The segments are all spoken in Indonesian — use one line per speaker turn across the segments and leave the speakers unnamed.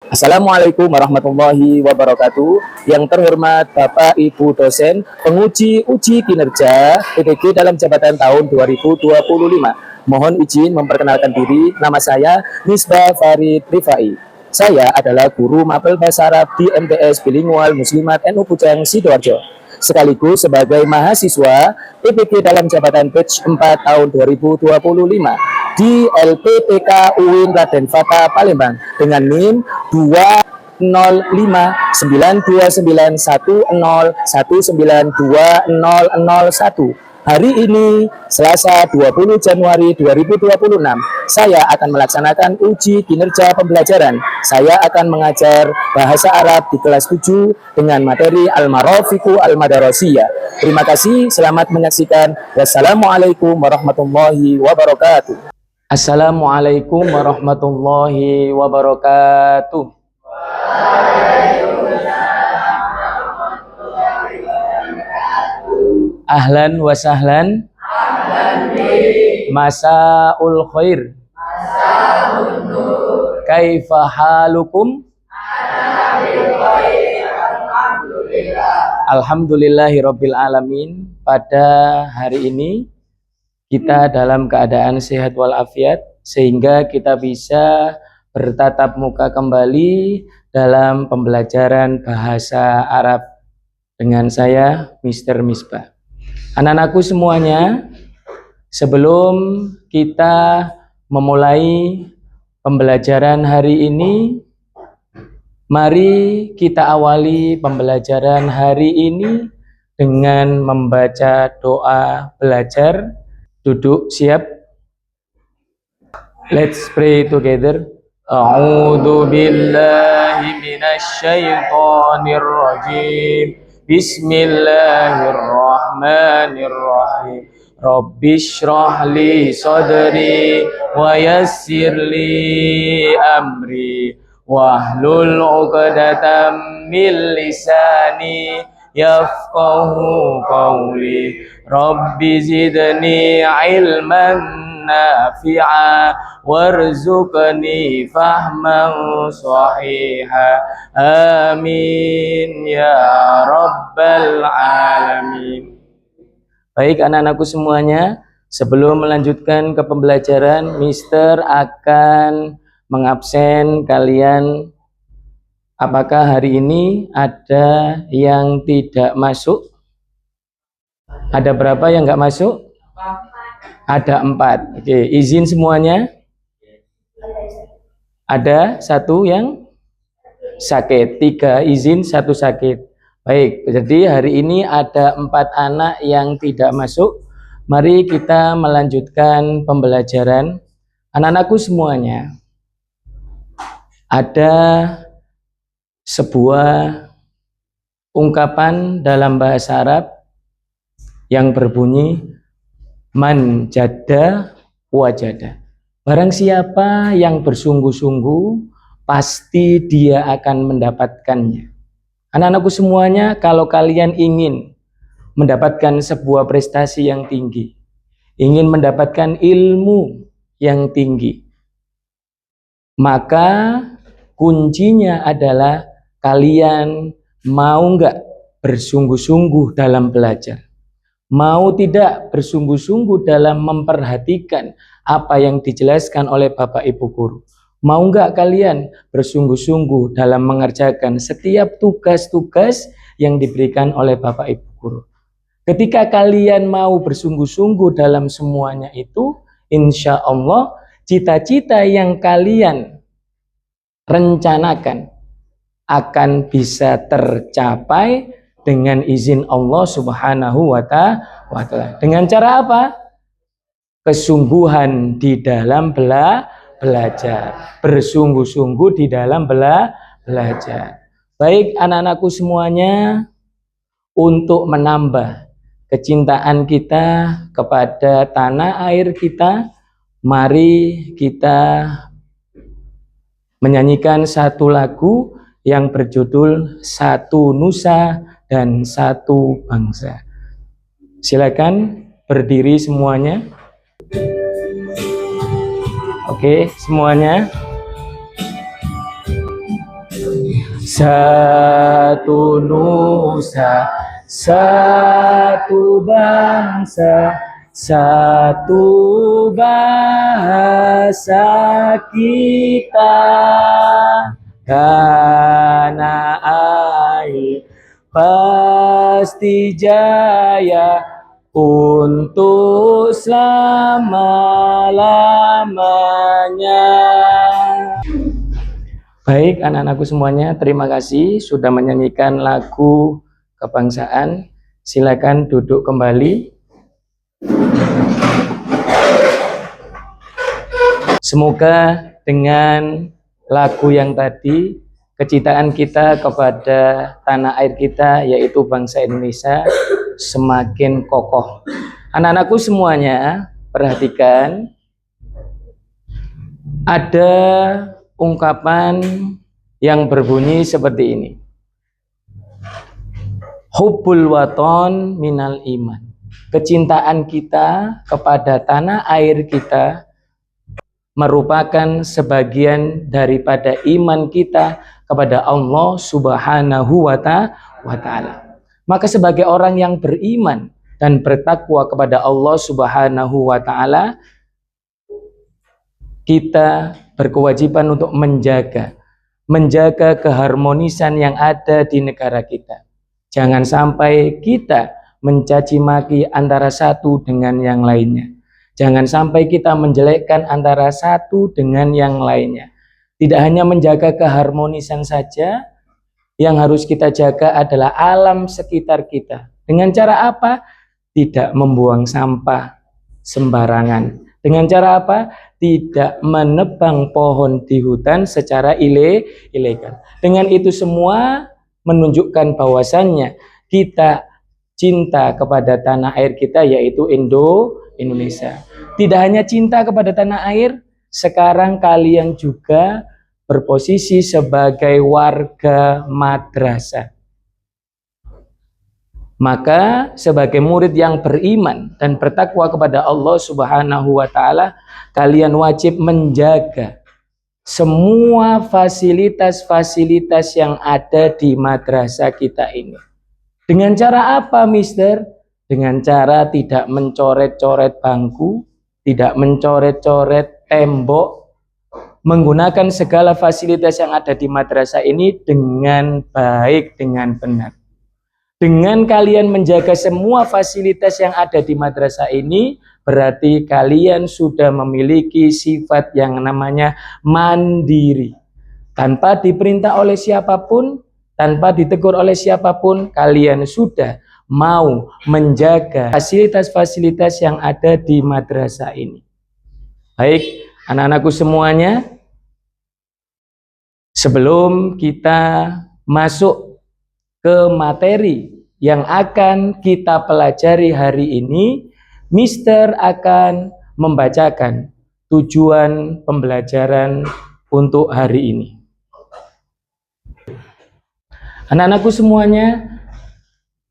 Assalamualaikum warahmatullahi wabarakatuh. Yang terhormat Bapak Ibu dosen, penguji uji kinerja PPG dalam jabatan tahun 2025. Mohon izin memperkenalkan diri, nama saya Misbah Farid Rifai. Saya adalah guru mapel bahasa Arab di MTS Bilingual Muslimat NU Pujang Sidoarjo. Sekaligus sebagai mahasiswa PPG dalam jabatan batch 4 tahun 2025 di LPPK UIN Raden Fata Palembang dengan NIM 2059910192001. Hari ini, Selasa 20 Januari 2026, saya akan melaksanakan uji kinerja pembelajaran. Saya akan mengajar bahasa Arab di kelas 7 dengan materi Al-Marafiqu Al-Madarasiyah. Terima kasih, selamat menyaksikan. Wassalamualaikum warahmatullahi wabarakatuh. Assalamualaikum warahmatullahi wabarakatuh. Ahlan wa sahlan. Masaul khair. Kaifa halukum? Alhamdulillahi rabbil alamin. Pada hari ini kita dalam keadaan sehat walafiat sehingga kita bisa bertatap muka kembali dalam pembelajaran bahasa Arab dengan saya Mr. Misbah. Anak-anakku semuanya, sebelum kita memulai pembelajaran hari ini, mari kita awali pembelajaran hari ini dengan membaca doa belajar. Duduk siap. Let's pray together. A'udzu billahi minasy syaithanir rajim. Bismillahirrahmanirrahim. Rabbishrah li sadri wa yassir li amri wahlul 'uqdatam min lisani yafqahu qawli. Rabbi zidni ilman nafi'a warzuqni fahman sahiha. Amin ya rabbal alamin. Baik anak-anakku semuanya, sebelum melanjutkan ke pembelajaran, Mister akan mengabsen kalian. Apakah hari ini ada yang tidak masuk? Ada berapa yang nggak masuk? Ada 4. Oke, izin semuanya. Ada 1 yang sakit, 3 izin, 1 sakit. Baik, jadi hari ini ada 4 anak yang tidak masuk. Mari kita melanjutkan pembelajaran. Anak-anakku semuanya, ada sebuah ungkapan dalam bahasa Arab yang berbunyi man jadda wajada. Barang siapa yang bersungguh-sungguh, pasti dia akan mendapatkannya. Anak-anakku semuanya, kalau kalian ingin mendapatkan sebuah prestasi yang tinggi, ingin mendapatkan ilmu yang tinggi, maka kuncinya adalah kalian mau nggak bersungguh-sungguh dalam belajar. Mau tidak bersungguh-sungguh dalam memperhatikan apa yang dijelaskan oleh Bapak Ibu Guru. Mau nggak kalian bersungguh-sungguh dalam mengerjakan setiap tugas-tugas yang diberikan oleh Bapak Ibu Guru. Ketika kalian mau bersungguh-sungguh dalam semuanya itu, insya Allah cita-cita yang kalian rencanakan akan bisa tercapai dengan izin Allah Subhanahu wa Ta'ala. Dengan cara apa? Kesungguhan di dalam belajar. Bersungguh-sungguh di dalam belajar. Baik anak-anakku semuanya, untuk menambah kecintaan kita kepada tanah air kita, mari kita menyanyikan satu lagu yang berjudul Satu Nusa dan Satu Bangsa. Silakan berdiri semuanya. Oke, semuanya. Satu nusa, satu bangsa, satu bahasa kita. Tanah air pasti jaya untuk selama-lamanya. Baik anak-anakku semuanya, terima kasih sudah menyanyikan lagu kebangsaan. Silakan duduk kembali. Semoga dengan lagu yang tadi, kecintaan kita kepada tanah air kita, yaitu bangsa Indonesia, semakin kokoh. Anak-anakku semuanya, perhatikan, ada ungkapan yang berbunyi seperti ini. Hubbul waton minal iman. Kecintaan kita kepada tanah air kita merupakan sebagian daripada iman kita kepada Allah Subhanahu wa Ta'ala. Maka sebagai orang yang beriman dan bertakwa kepada Allah Subhanahu wa Ta'ala, kita berkewajiban untuk menjaga keharmonisan yang ada di negara kita. Jangan sampai kita mencaci maki antara satu dengan yang lainnya. Jangan sampai kita menjelekkan antara satu dengan yang lainnya. Tidak hanya menjaga keharmonisan saja, yang harus kita jaga adalah alam sekitar kita. Dengan cara apa? Tidak membuang sampah sembarangan. Dengan cara apa? Tidak menebang pohon di hutan secara ilegal. Dengan itu semua menunjukkan bahwasannya kita cinta kepada tanah air kita, yaitu Indonesia. Tidak hanya cinta kepada tanah air, sekarang kalian juga berposisi sebagai warga madrasah. Maka sebagai murid yang beriman dan bertakwa kepada Allah Subhanahu wa Ta'ala, kalian wajib menjaga semua fasilitas-fasilitas yang ada di madrasah kita ini. Dengan cara apa, Mister? Dengan cara tidak mencoret-coret bangku, tidak mencoret-coret tembok, menggunakan segala fasilitas yang ada di madrasah ini dengan baik, dengan benar. Dengan kalian menjaga semua fasilitas yang ada di madrasah ini, berarti kalian sudah memiliki sifat yang namanya mandiri. Tanpa diperintah oleh siapapun, tanpa ditegur oleh siapapun, kalian sudah mau menjaga fasilitas-fasilitas yang ada di madrasah ini. Baik, anak-anakku semuanya, sebelum kita masuk ke materi yang akan kita pelajari hari ini, Mister akan membacakan tujuan pembelajaran untuk hari ini. Anak-anakku semuanya,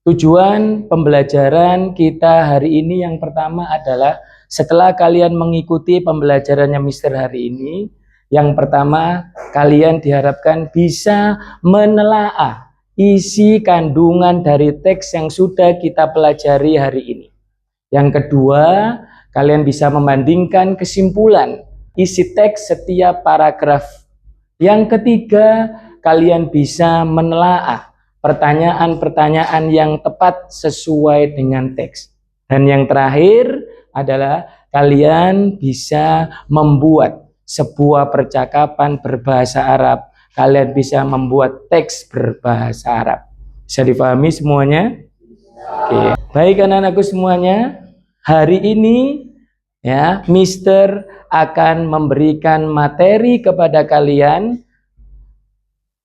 tujuan pembelajaran kita hari ini yang pertama adalah setelah kalian mengikuti pembelajarannya Mister hari ini, yang pertama kalian diharapkan bisa menelaah isi kandungan dari teks yang sudah kita pelajari hari ini. Yang kedua, kalian bisa membandingkan kesimpulan isi teks setiap paragraf. Yang ketiga, kalian bisa menelaah pertanyaan-pertanyaan yang tepat sesuai dengan teks. Dan yang terakhir adalah kalian bisa membuat sebuah percakapan berbahasa Arab. Kalian bisa membuat teks berbahasa Arab. Bisa dipahami semuanya? Oke. Baik anak-anakku semuanya, hari ini ya Mister akan memberikan materi kepada kalian.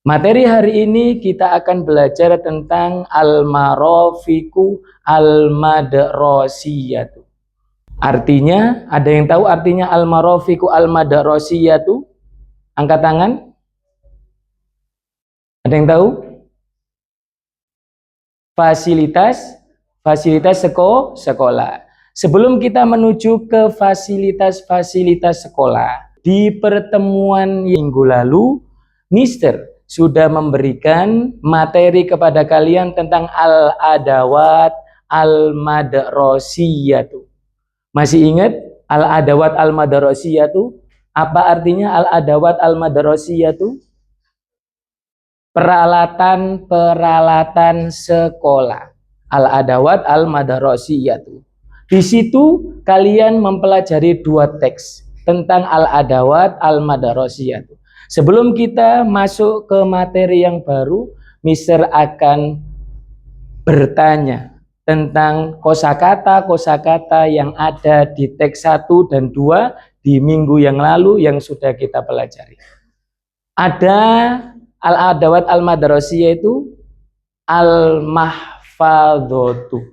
Materi hari ini kita akan belajar tentang al-marafiqu al-madrasiyatu. Artinya, ada yang tahu artinya al-marafiqu al-madrasiyatu? Angkat tangan. Ada yang tahu? Fasilitas sekolah. Sebelum kita menuju ke fasilitas sekolah, di pertemuan minggu lalu, Mister sudah memberikan materi kepada kalian tentang al-adawat al-madrasiyatu. Masih ingat al-adawat al-madrasiyatu? Apa artinya al-adawat al-madrasiyatu? Peralatan-peralatan sekolah. Al-adawat al-madrasiyatu. Di situ kalian mempelajari 2 teks tentang al-adawat al-madrasiyatu. Sebelum kita masuk ke materi yang baru, Mister akan bertanya tentang kosakata-kosakata yang ada di teks 1 dan 2 di minggu yang lalu yang sudah kita pelajari. Ada al-adawat al-madrasiyah itu al-mahfadhotu.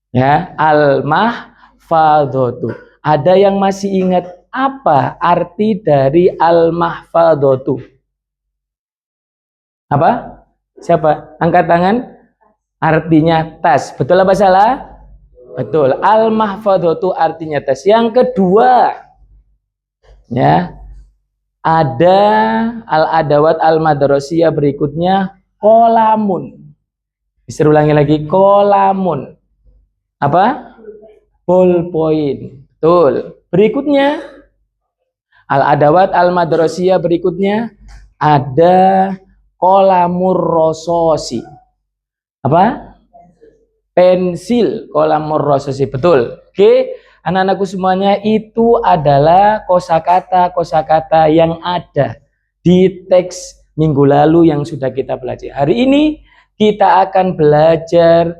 Ya, al-mahfadhotu. Ada yang masih ingat apa arti dari al-mahfadhotu? Apa? Siapa? Angkat tangan. Artinya tas. Betul apa salah? Betul. Al-mahfadhotu artinya tas. Yang kedua, ya, ada al-adawat al-madrasiyah berikutnya kolamun. Bisa ulangi lagi, kolamun. Apa? Ballpoint. Betul. Berikutnya al-adawat al-madrasiyah berikutnya ada kolamur rososi. Apa? Pensil. Kolamur rososi. Betul. Oke, anak-anakku semuanya, itu adalah kosakata-kosakata yang ada di teks minggu lalu yang sudah kita pelajari. Hari ini kita akan belajar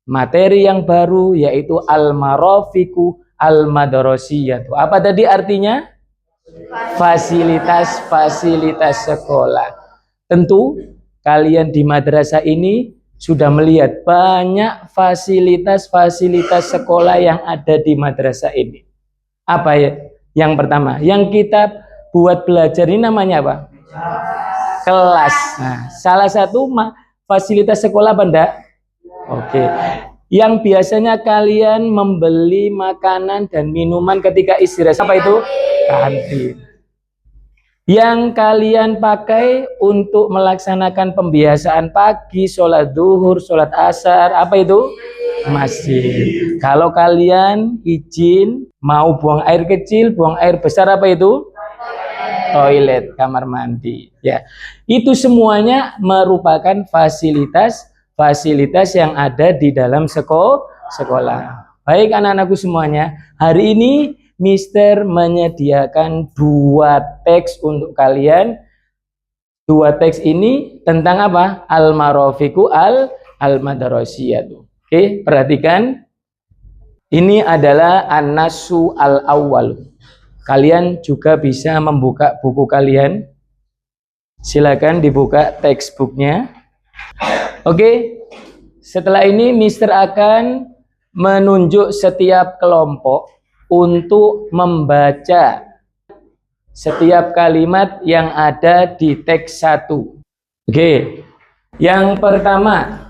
materi yang baru, yaitu al-marafiku al-madrasiyah. Apa tadi artinya? Fasilitas-fasilitas sekolah. Tentu kalian di madrasah ini sudah melihat banyak fasilitas-fasilitas sekolah yang ada di madrasah ini. Apa ya? Yang pertama, yang kita buat belajar ini namanya apa? Kelas. Nah, salah satu fasilitas sekolah apa enggak? Oke. Yang biasanya kalian membeli makanan dan minuman ketika istirahat, apa itu? Kantin. Yang kalian pakai untuk melaksanakan pembiasaan pagi, sholat duhur, sholat asar, apa itu? Masjid. Kalau kalian izin mau buang air kecil, buang air besar, apa itu? Toilet, kamar mandi. Ya, itu semuanya merupakan fasilitas yang ada di dalam sekolah. Baik anak-anakku semuanya, hari ini Mister menyediakan 2 teks untuk kalian. 2 teks ini tentang apa? Al-marafiku al-madrasiyah. Oke, perhatikan. Ini adalah an-nasu al-awwal. Kalian juga bisa membuka buku kalian. Silakan dibuka textbooknya. Oke, setelah ini Mister akan menunjuk setiap kelompok untuk membaca setiap kalimat yang ada di teks 1. Oke, yang pertama,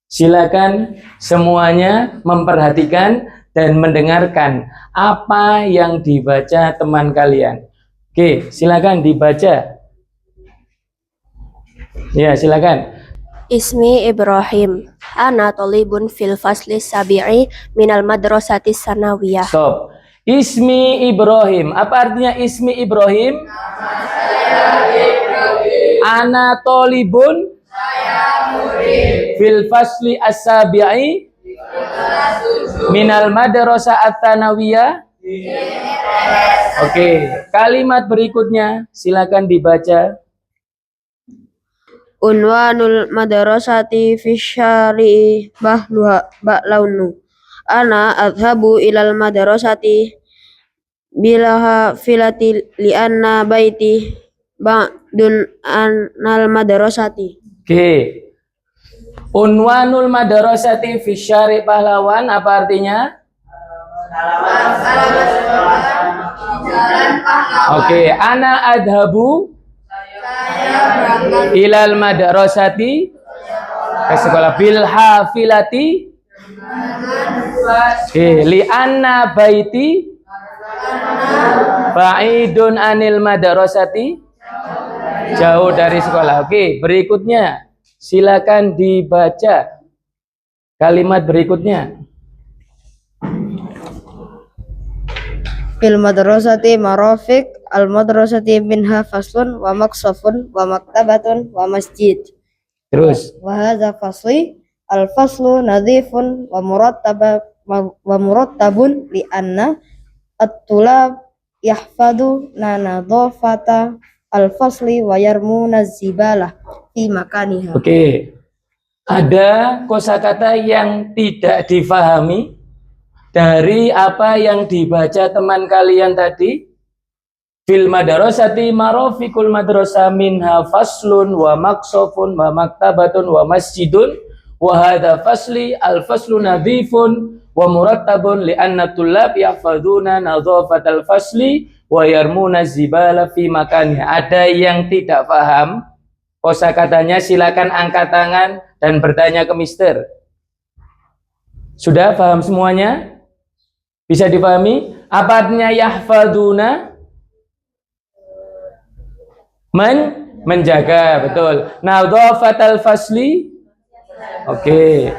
silakan semuanya memperhatikan dan mendengarkan apa yang dibaca teman kalian. Oke, silakan dibaca. Ya, silakan.
Ismi Ibrahim. Ana thalibun fil fasli sabi'i minal madrasati sanawiyah.
Stop. Ismi Ibrahim. Apa artinya ismi Ibrahim? Nama saya Ibrahim. Ana thalibun. Saya murid. Fil fasli as-sabi'i minal madrasah at-tanawiyah. Oke, kalimat berikutnya silakan dibaca.
Unwanul madrasati fi syari'i ba'launu. Ana adhabu ilal madrasati bilaha filati li'anna baiti ba'dun anal madrasati.
Oke. Unwanul madrasati fi syari' pahlawan, apa artinya? Oke, ana adhabu ilal madrasati, ke sekolah, bil hafilati, li anna baiti ba'idun anil madrasati. Jauh dari sekolah. Oke, berikutnya silakan dibaca kalimat berikutnya.
Fil madrasati marafiq al madrasati minha faslun wa maksafun wa maktabatun wa masjid.
Terus.
Wa hadza fasli al faslu nadhifun wa murattabun li anna at-tulab yahfadu nadhafata al fasli wa yarmuna zibalah fi makaniha.
Oke. Ada kosakata yang tidak difahami dari apa yang dibaca teman kalian tadi. Fil madrasati marafiqul madrasah minha faslun wa maksafun wa maktabatun wa masjidun wa hadha fasli al faslu nadhifun wa murattabun li anna tullab yahfaduna nadhafatal fasli wa yarmuna zibala fi makaniha. Ada yang tidak paham kosakatanya, silakan angkat tangan dan bertanya ke mister. Sudah paham semuanya? Bisa dipahami? Apa artinya yahfaduna? Menjaga, betul. Nadhafatal fasli. Oke.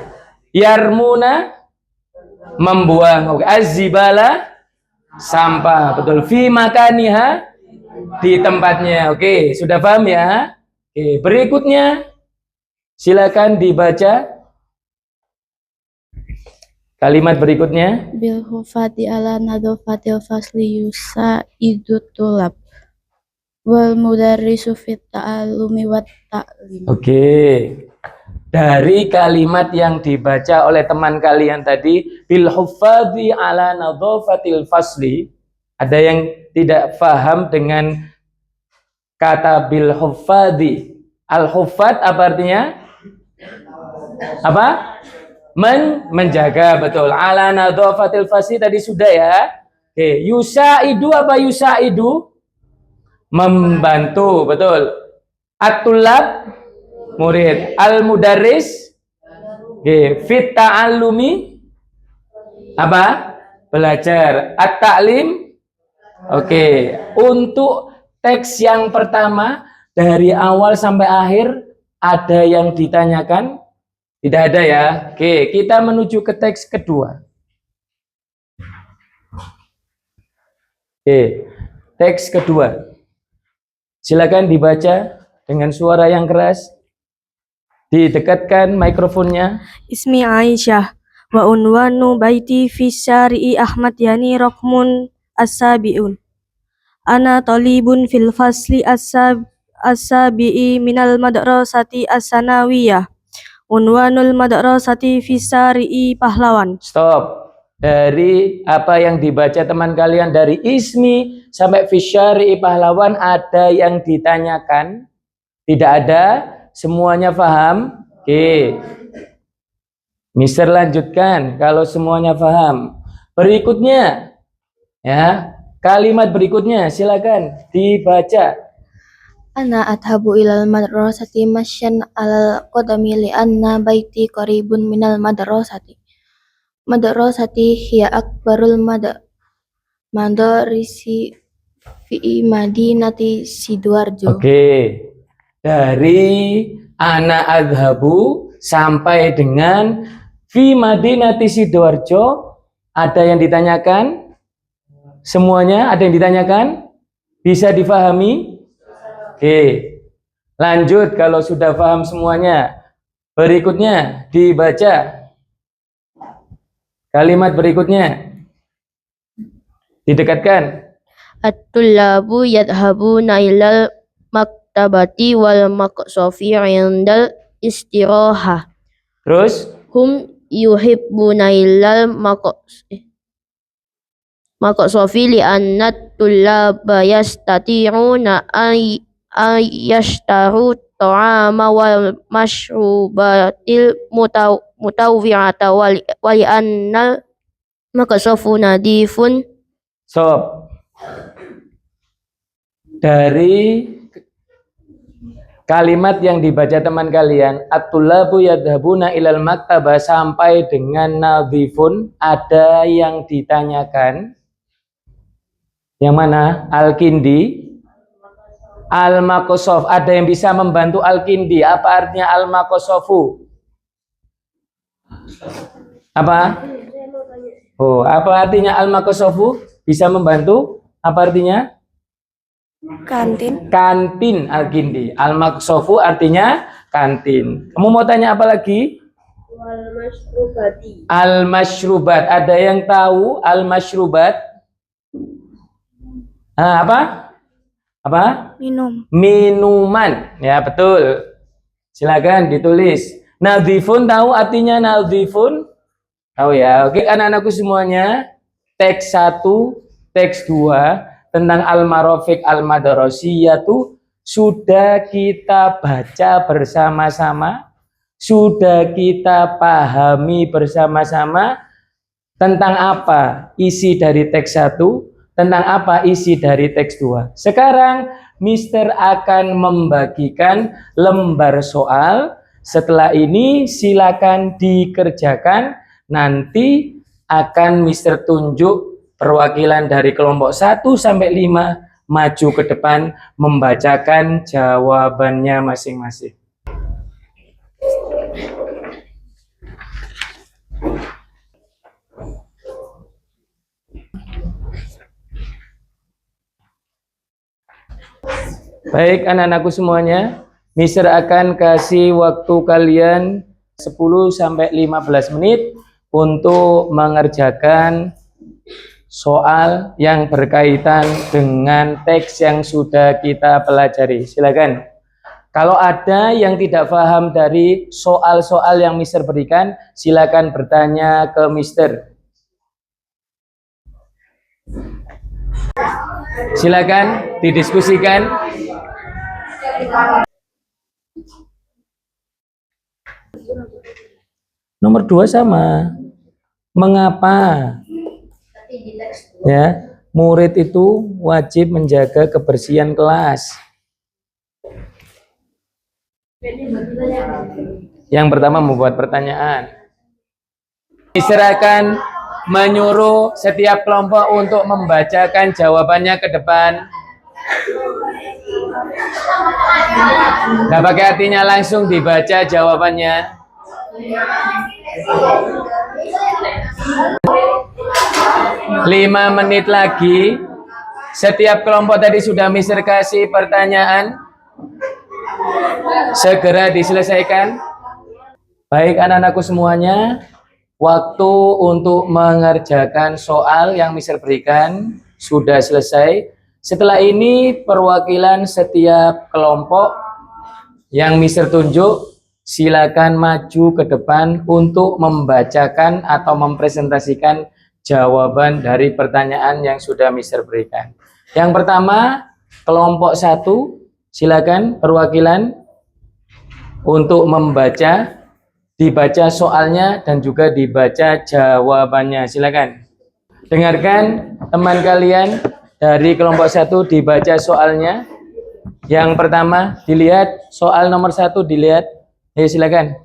Yarmuna, membuang. Oke. Az-zibala, sampah, betul. Fi makaniha, di tempatnya. Oke, sudah paham ya? Oke, berikutnya silakan dibaca kalimat berikutnya.
Bil hufati ala nadhafatil fasli yusaidu tulab wal mudarrisu fit ta'allumi wat ta'lim.
Oke. Dari kalimat yang dibaca oleh teman kalian tadi, bil hufati ala nadhafatil fasli, ada yang tidak paham dengan kata bil hufadi. Al hufad apa artinya? Apa? Menjaga, betul. Ala nadhafatil fasli tadi sudah ya. Oke, yusaidu apa yusaidu? Membantu, betul. At-tulab, murid. Al-mudarris, fit ta'allumi, apa? Belajar. At-ta'lim, oke. Untuk teks yang pertama dari awal sampai akhir ada yang ditanyakan? Tidak ada ya. Oke, kita menuju ke teks kedua. Oke, teks kedua. Silakan dibaca dengan suara yang keras. Didekatkan mikrofonnya.
Ismi Aisyah wa unwanu baiti fi syari'i Ahmad Yani Rokmun as-sabi'un. Ana talibun fil fasli as-sabi'i minal madrasati as-sanawiyah. Unwanul madrasati fi syari'i Pahlawan.
Stop. Dari apa yang dibaca teman kalian dari ismi sampai fi syari'i Pahlawan ada yang ditanyakan? Tidak ada? Semuanya paham? Oke. Mister lanjutkan kalau semuanya paham. Berikutnya ya, kalimat berikutnya silakan dibaca.
Ana adhabu ilal madrasati masyan alal qadami li anna baiti qaribun minal madrasati. Madrasati hiya akbarul madarisi fi madinati Sidoarjo.
Oke. Dari ana adhabu sampai dengan fi madinati Sidoarjo ada yang ditanyakan? Semuanya ada yang ditanyakan? Bisa difahami? Oke. Lanjut kalau sudah paham semuanya. Berikutnya dibaca. Kalimat berikutnya. Didekatkan.
At-tullabu yadhabuna ilal maktabati wal maqsafi indal istirahah.
Terus
Hum yuhibbuna ilal maqsafi li anna tullaba yastati'una an yashtaru ta'ama wal mashrubatil mutawwi'ata wali annal maqsafu nadifun.
Sob. Dari kalimat yang dibaca teman kalian, at-tullabu yadhabuna ilal maktabah sampai dengan nadhifun, ada yang ditanyakan. Yang mana? Al-Kindi. Al-Makosof. Ada yang bisa membantu Al-Kindi? Apa artinya Al-Makosofu? Apa? Oh, apa artinya Al-Makosofu? Bisa membantu? Apa artinya?
Kantin.
Kantin Al-Kindi. Al-Maksofu artinya kantin. Kamu mau tanya apa lagi? Al-Mashrubat. Ada yang tahu Al-Mashrubat? Apa? Apa?
Minum.
Minuman. Ya, betul. Silakan ditulis. Nadhifun, tahu artinya nadhifun? Tahu ya. Oke, anak-anakku semuanya. Teks 1, teks 2 tentang Al-Marafiq Al-Madarasiyah itu sudah kita baca bersama-sama, sudah kita pahami bersama-sama tentang apa isi dari teks 1, tentang apa isi dari teks 2. Sekarang Mister akan membagikan lembar soal. Setelah ini silakan dikerjakan. Nanti akan Mister tunjuk perwakilan dari kelompok 1 sampai 5 maju ke depan membacakan jawabannya masing-masing. Baik anak-anakku semuanya, Mister akan kasih waktu kalian 10 sampai 15 menit untuk mengerjakan soal yang berkaitan dengan teks yang sudah kita pelajari. Silakan. Kalau ada yang tidak paham dari soal-soal yang Mister berikan, silakan bertanya ke Mister. Silakan didiskusikan. Nomor 2 sama. Mengapa? Ya, murid itu wajib menjaga kebersihan kelas. Yang pertama membuat pertanyaan. Misalkan menyuruh setiap kelompok untuk membacakan jawabannya ke depan. Gak pakai artinya, langsung dibaca jawabannya. Lima menit lagi. Setiap kelompok tadi sudah Mister kasih pertanyaan. Segera diselesaikan. Baik anak-anakku semuanya, waktu untuk mengerjakan soal yang Mister berikan sudah selesai. Setelah ini perwakilan setiap kelompok yang Mister tunjuk, silakan maju ke depan untuk membacakan atau mempresentasikan jawaban dari pertanyaan yang sudah Mister berikan. Yang pertama, kelompok 1, silakan perwakilan untuk membaca, dibaca soalnya dan juga dibaca jawabannya. Silakan. Dengarkan teman kalian dari kelompok 1 dibaca soalnya. Yang pertama, dilihat soal nomor 1, dilihat. Ayo silakan.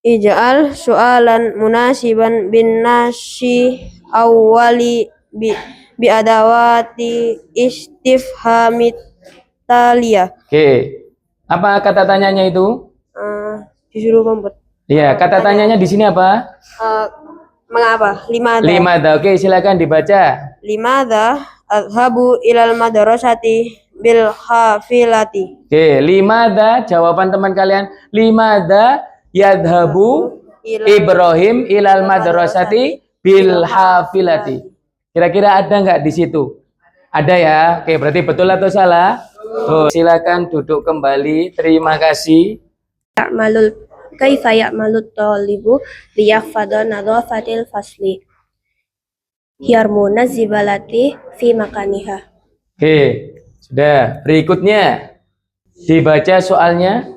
Ij'al su'alan munasiban bin nasi awwali bi adawati istifhamit taliyah.
Oke. Apa kata tanyanya itu?
Disuruh membuat.
Iya, kata tanyanya di sini apa?
Mengapa?
Limada. Oke, silakan dibaca.
Limada adhabu ilal madrasati bil hafilati.
Oke, limada, jawaban teman kalian. Limada yadhabu Ibrahim ilal madrasati bil hafilati. Kira-kira ada nggak di situ? Ada ya? Oke, berarti betul atau salah? Oh, silakan duduk kembali. Terima kasih.
Ya'malul kaifa ya'malut talibu liyahfadha nadhafatil fasli. Yarmuna zibalati fi makaniha.
Oke, sudah. Berikutnya dibaca soalnya.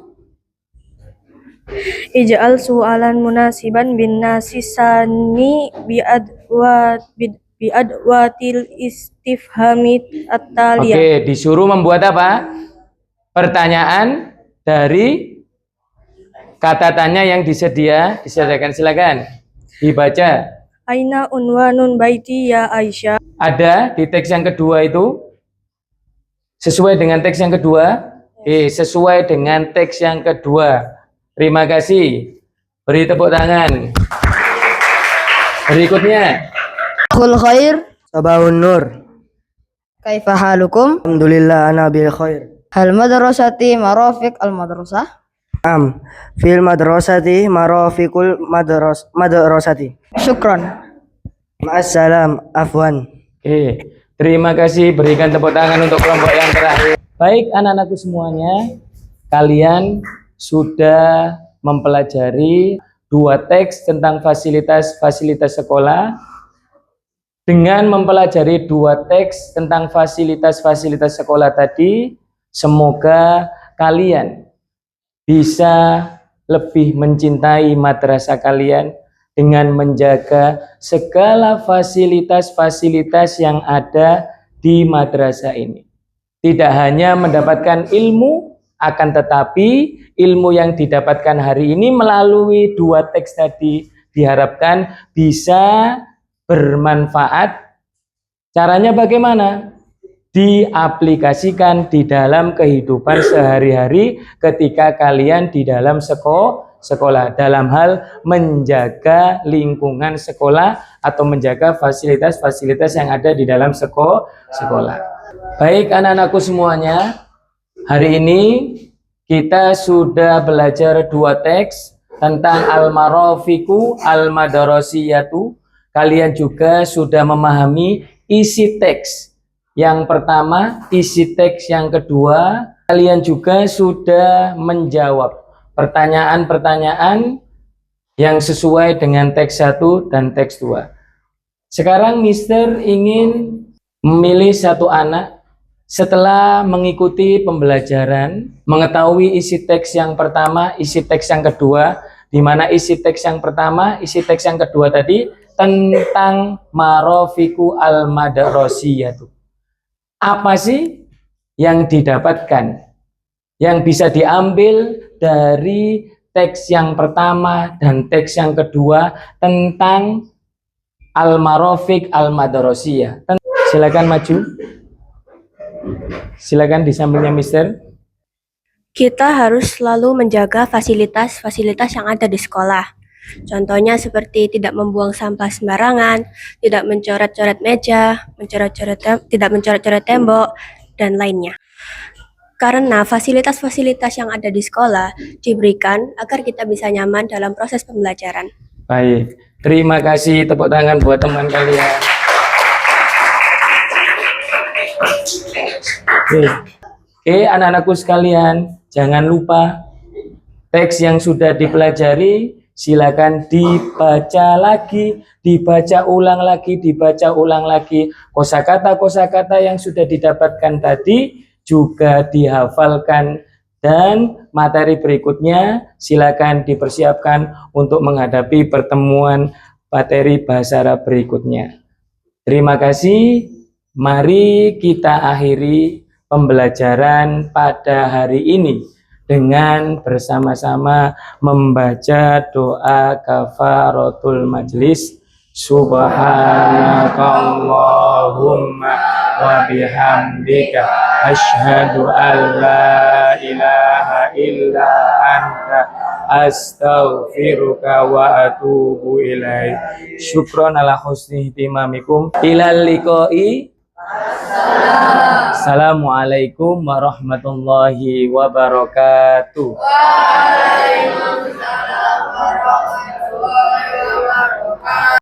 Ij'al su'alan munasiban bin nasisani biadwatil istifhamit at-taliyah.
Oke, disuruh membuat apa? Pertanyaan dari kata tanya yang disediakan. Silakan dibaca.
Aina unwanun baiti ya Aisyah.
Ada di teks yang kedua itu. Sesuai dengan teks yang kedua? Sesuai dengan teks yang kedua. Terima kasih. Beri tepuk tangan. Berikutnya.
Kul khair.
Sabahun Nur.
Kaifa halukum?
Alhamdulillah ana bil khair.
Hal madrasati marafiq al madrasah?
Am fil madrasati marafiqul madrasati.
Syukran.
Ma'assalam afwan.
Oke, terima kasih. Berikan tepuk tangan untuk kelompok yang terakhir. Baik anak-anakku semuanya, kalian sudah mempelajari 2 teks tentang fasilitas-fasilitas sekolah. Dengan mempelajari 2 teks tentang fasilitas-fasilitas sekolah tadi, semoga kalian bisa lebih mencintai madrasah kalian dengan menjaga segala fasilitas-fasilitas yang ada di madrasah ini. Tidak hanya mendapatkan ilmu, akan tetapi ilmu yang didapatkan hari ini melalui 2 teks tadi diharapkan bisa bermanfaat. Caranya bagaimana? Diaplikasikan di dalam kehidupan sehari-hari ketika kalian di dalam sekolah dalam hal menjaga lingkungan sekolah atau menjaga fasilitas-fasilitas yang ada di dalam sekolah. Baik anak-anakku semuanya, hari ini kita sudah belajar 2 teks tentang al-marafiqu al-madarasiyatu. Kalian juga sudah memahami isi teks yang pertama, isi teks yang kedua. Kalian juga sudah menjawab pertanyaan-pertanyaan yang sesuai dengan teks 1 dan teks 2. Sekarang Mister ingin memilih 1 anak setelah mengikuti pembelajaran, mengetahui isi teks yang pertama, isi teks yang kedua, di mana isi teks yang pertama, isi teks yang kedua tadi tentang marafiqu al-madrasiyatu. Apa sih yang didapatkan, yang bisa diambil dari teks yang pertama dan teks yang kedua tentang al-marafiq al-madrasiyah? Silakan maju. Silakan di sampingnya Mister.
Kita harus selalu menjaga fasilitas-fasilitas yang ada di sekolah. Contohnya seperti tidak membuang sampah sembarangan, tidak mencoret-coret meja, tidak mencoret-coret tembok, dan lainnya. Karena fasilitas-fasilitas yang ada di sekolah diberikan agar kita bisa nyaman dalam proses pembelajaran.
Baik, terima kasih. Tepuk tangan buat teman kalian. Oke, anak-anakku sekalian, jangan lupa teks yang sudah dipelajari silakan dibaca lagi, dibaca ulang lagi. Kosakata-kosakata yang sudah didapatkan tadi juga dihafalkan, dan materi berikutnya silakan dipersiapkan untuk menghadapi pertemuan materi bahasa Arab berikutnya. Terima kasih. Mari kita akhiri pembelajaran pada hari ini dengan bersama-sama membaca doa kafaratul majlis. Subhanakallahumma wa bihamdika asyhadu an la ilaha illa anta astaghfiruka wa atubu ilaik. Syukron ala husni ihtimamikum. Ilal liqai. Assalamualaikum warahmatullahi wabarakatuh. Waalaikumsalam warahmatullahi wabarakatuh.